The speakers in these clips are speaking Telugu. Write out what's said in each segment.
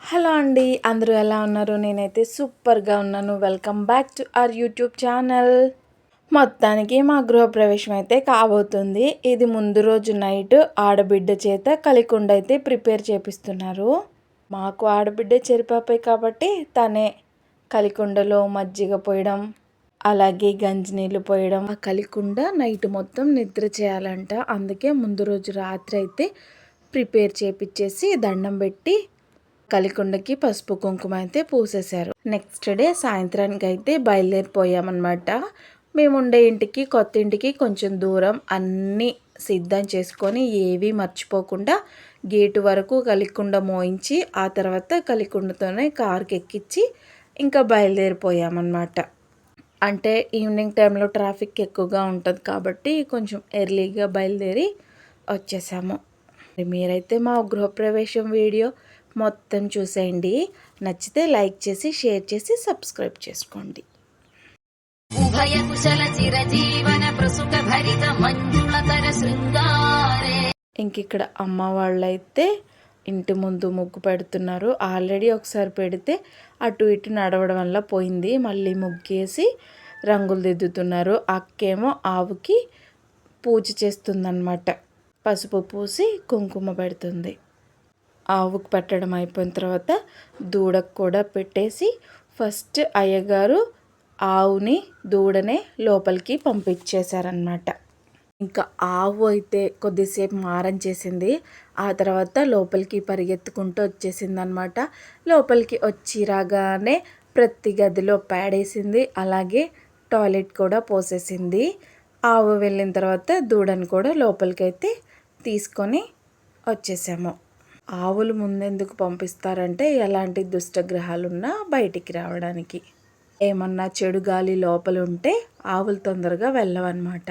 హలో అండి, అందరూ ఎలా ఉన్నారు? నేనైతే సూపర్గా ఉన్నాను. Welcome back to our YouTube channel. మొత్తానికి మా గృహప్రవేశం అయితే కాబోతుంది. ఇది ముందు రోజు నైట్ ఆడబిడ్డ చేత కలికుండ అయితే ప్రిపేర్ చేపిస్తున్నారు. మాకు ఆడబిడ్డ చెరిపాపే కాబట్టి తనే కలికుండలో మజ్జిగ పోయడం, అలాగే గంజి నీళ్ళు పోయడం. ఆ కలికుండ నైట్ మొత్తం నిద్ర చేయాలంట. అందుకే ముందు రోజు రాత్రి అయితే ప్రిపేర్ చేపిచ్చేసి దండం పెట్టి కలికుండకి పసుపు కుంకుమ అయితే పూసేశారు. నెక్స్ట్ డే సాయంత్రానికి అయితే బయలుదేరిపోయామన్నమాట. మేము ఉండే ఇంటికి కొత్త ఇంటికి కొంచెం దూరం. అన్నీ సిద్ధం చేసుకొని ఏవి మర్చిపోకుండా గేటు వరకు కలికుండ మోయించి ఆ తర్వాత కలికుండతోనే కార్కి ఎక్కించి ఇంకా బయలుదేరిపోయామన్నమాట. అంటే ఈవినింగ్ టైంలో ట్రాఫిక్ ఎక్కువగా ఉంటుంది కాబట్టి కొంచెం ఎర్లీగా బయలుదేరి వచ్చేసాము. మీరైతే మా గృహప్రవేశం వీడియో మొత్తం చూసేయండి. నచ్చితే లైక్ చేసి షేర్ చేసి సబ్స్క్రైబ్ చేసుకోండి. ఇంక ఇక్కడ అమ్మ వాళ్ళైతే ఇంటి ముందు ముగ్గు పెడుతున్నారు. ఆల్రెడీ ఒకసారి పెడితే అటు ఇటు నడవడం వల్ల పోయింది. మళ్ళీ ముగ్గేసి రంగులు దిద్దుతున్నారు. అక్కేమో ఆవుకి పూజ చేస్తుందన్నమాట. పసుపు పూసి కుంకుమ పెడుతుంది. ఆవుకు పెట్టడం అయిపోయిన తర్వాత దూడకు కూడా పెట్టేసి ఫస్ట్ అయ్యగారు ఆవుని దూడనే లోపలికి పంపించేశారనమాట. ఇంకా ఆవు అయితే కొద్దిసేపు మారం చేసింది. ఆ తర్వాత లోపలికి పరిగెత్తుకుంటూ వచ్చేసింది అనమాట. లోపలికి వచ్చి రాగానే ప్రతి గదిలో పేడేసింది, అలాగే టాయిలెట్ కూడా పోసేసింది. ఆవు వెళ్ళిన తర్వాత దూడను కూడా లోపలికి అయితే తీసుకొని వచ్చేసాము. ఆవులు ముందెందుకు పంపిస్తారంటే ఎలాంటి దుష్టగ్రహాలున్నా బయటికి రావడానికి. ఏమన్నా చెడు గాలి లోపల ఉంటే ఆవులు తొందరగా వెళ్ళవన్నమాట.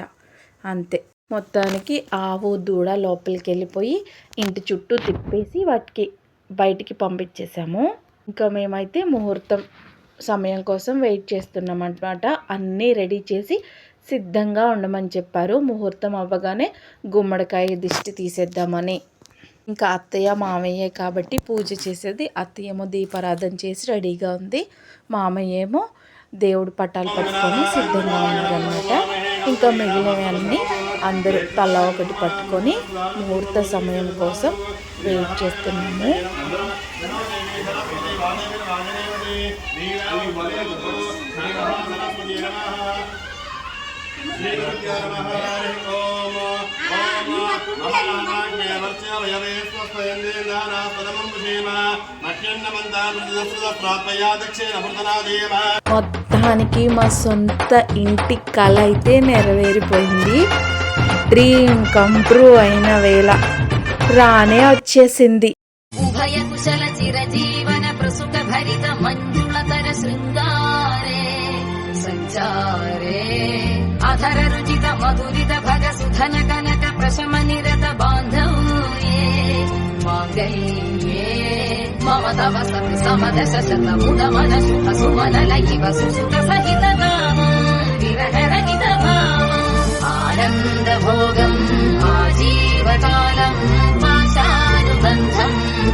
అంతే. మొత్తానికి ఆవు దూడ లోపలికి వెళ్ళిపోయి ఇంటి చుట్టూ తిప్పేసి వాటికి బయటికి పంపించేసాము. ఇంకా మేమైతే ముహూర్తం సమయం కోసం వెయిట్ చేస్తున్నాం అన్నమాట. అన్నీ రెడీ చేసి సిద్ధంగా ఉండమని చెప్పారు. ముహూర్తం అవ్వగానే గుమ్మడికాయ దిష్టి తీసేద్దామని. ఇంకా అత్తయ్య మామయ్య కాబట్టి పూజ చేసేది. అత్తయ్య ఏమో దీపారాధన చేసి రెడీగా ఉంది. మామయ్య ఏమో దేవుడు పటాలు పట్టుకొని సిద్ధంగా ఉన్నారనమాట. ఇంకా మిగిలినవన్నీ అందరూ తల ఒకటి పట్టుకొని ముహూర్త సమయం కోసం వెయిట్ చేస్తున్నాము. మొత్తానికి మా సొంత ఇంటి కళ అయితే నెరవేరిపోయింది. డ్రీమ్ కమ్ ట్రూ అయిన వేళ రానే వచ్చేసింది. ఉభయ కుశల చిరజీవన ప్రసుక భరిత మంజుళతర శృంగారే సంచారే అధర రుచిత మధురిత భగ సుధన కనక ప్రశమ నిరత బాంధవ్యే మాంగళ్యే మమ తవ సతి సమదశ శత ముద మన సుఖ సుమనల ఇవ సుసుత సహిత విరహరహిత ఆనంద భోగం ఆజీవకాలం పాశానుబంధం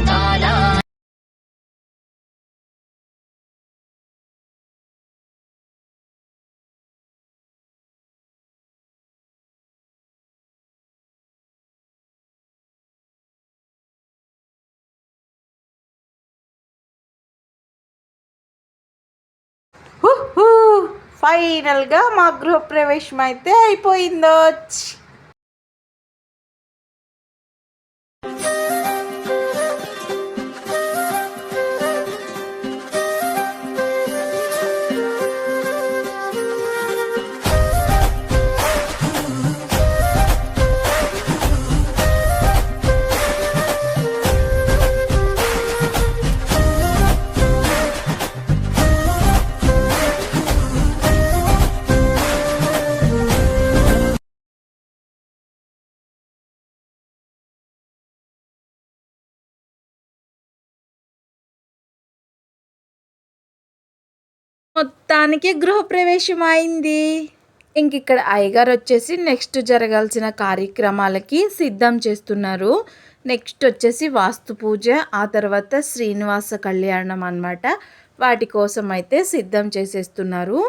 కాలా. ఫైనల్గా మా గృహప్రవేశం అయితే అయిపోయిందో. మొత్తానికి గృహప్రవేశం అయింది. ఇంక ఇక్కడ అయ్యగారు వచ్చేసి నెక్స్ట్ జరగాల్సిన కార్యక్రమాలకి సిద్ధం చేస్తున్నారు. నెక్స్ట్ వచ్చేసి వాస్తు పూజ, ఆ తర్వాత శ్రీనివాస కళ్యాణం అన్నమాట. వాటి కోసం అయితే సిద్ధం చేసేస్తున్నారు.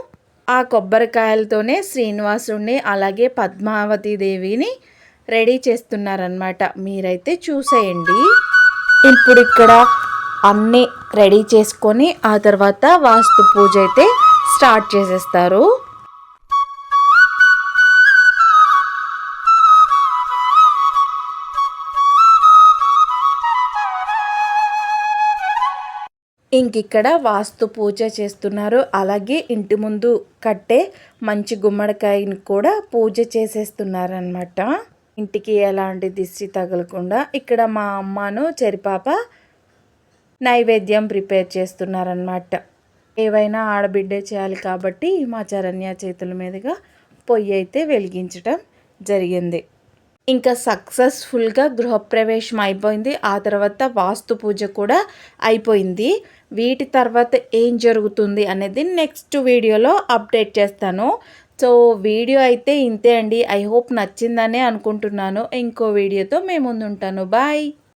ఆ కొబ్బరికాయలతోనే శ్రీనివాసుడిని అలాగే పద్మావతి దేవిని రెడీ చేస్తున్నారనమాట. మీరైతే చూసేయండి. ఇప్పుడు ఇక్కడ అన్నీ రెడీ చేసుకొని ఆ తర్వాత వాస్తు పూజ అయితే స్టార్ట్ చేసేస్తారు. ఇంకిక్కడ వాస్తు పూజ చేస్తున్నారు. అలాగే ఇంటి ముందు కట్టే మంచి గుమ్మడికాయని కూడా పూజ చేసేస్తున్నారనమాట. ఇంటికి ఎలాంటి దిష్టి తగలకుండా ఇక్కడ మా అమ్మను చెరిపాప నైవేద్యం ప్రిపేర్ చేస్తున్నారనమాట. ఏవైనా ఆడబిడ్డే చేయాలి కాబట్టి మా చరణ్య చేతుల మీదుగా పొయ్యి అయితే వెలిగించటం జరిగింది. ఇంకా సక్సెస్ఫుల్గా గృహప్రవేశం అయిపోయింది. ఆ తర్వాత వాస్తు పూజ కూడా అయిపోయింది. వీటి తర్వాత ఏం జరుగుతుంది అనేది నెక్స్ట్ వీడియోలో అప్డేట్ చేస్తాను. సో వీడియో అయితే ఇంతే అండి. ఐ హోప్ నచ్చిందనే అనుకుంటున్నాను. ఇంకో వీడియోతో మేము ముందుంటాను. బాయ్.